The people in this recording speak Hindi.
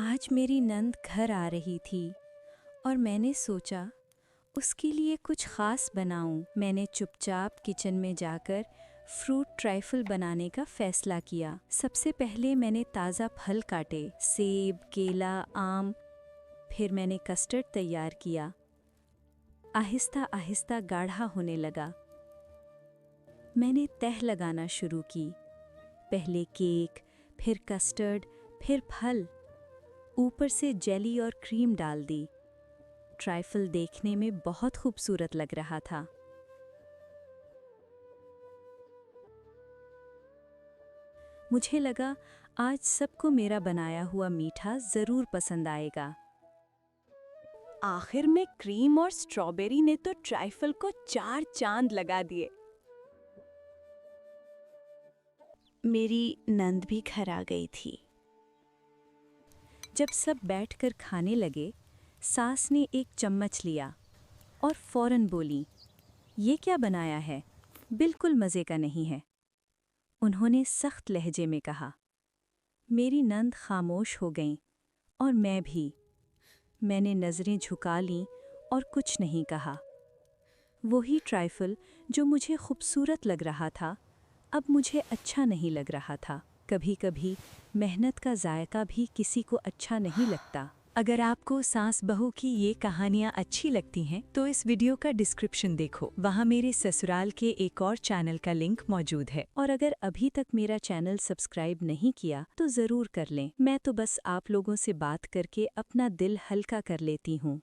आज मेरी नंद घर आ रही थी और मैंने सोचा उसके लिए कुछ ख़ास बनाऊं। मैंने चुपचाप किचन में जाकर फ्रूट ट्राइफल बनाने का फ़ैसला किया। सबसे पहले मैंने ताज़ा फल काटे, सेब, केला, आम। फिर मैंने कस्टर्ड तैयार किया। आहिस्ता आहिस्ता गाढ़ा होने लगा। मैंने तह लगाना शुरू की। पहले केक, फिर कस्टर्ड, फिर फल। ऊपर से जेली और क्रीम डाल दी। ट्राइफल देखने में बहुत खूबसूरत लग रहा था। मुझे लगा आज सबको मेरा बनाया हुआ मीठा ज़रूर पसंद आएगा। आखिर में क्रीम और स्ट्रॉबेरी ने तो ट्राइफल को 4 चांद लगा दिए। मेरी नंद भी घर आ गई थी। जब सब बैठकर खाने लगे, सास ने एक चम्मच लिया और फौरन बोली, "ये क्या बनाया है? बिल्कुल मज़े का नहीं है।" उन्होंने सख्त लहजे में कहा। मेरी नंद खामोश हो गईं और मैं भी। मैंने नज़रें झुका लीं और कुछ नहीं कहा। वही ट्राइफल जो मुझे खूबसूरत लग रहा था, अब मुझे अच्छा नहीं लग रहा था। कभी-कभी मेहनत का जायका भी किसी को अच्छा नहीं लगता। अगर आपको सास बहू की ये कहानियाँ अच्छी लगती हैं तो इस वीडियो का डिस्क्रिप्शन देखो, वहाँ मेरे ससुराल के एक और चैनल का लिंक मौजूद है। और अगर अभी तक मेरा चैनल सब्सक्राइब नहीं किया तो ज़रूर कर लें। मैं तो बस आप लोगों से बात करके अपना दिल हल्का कर लेती हूँ।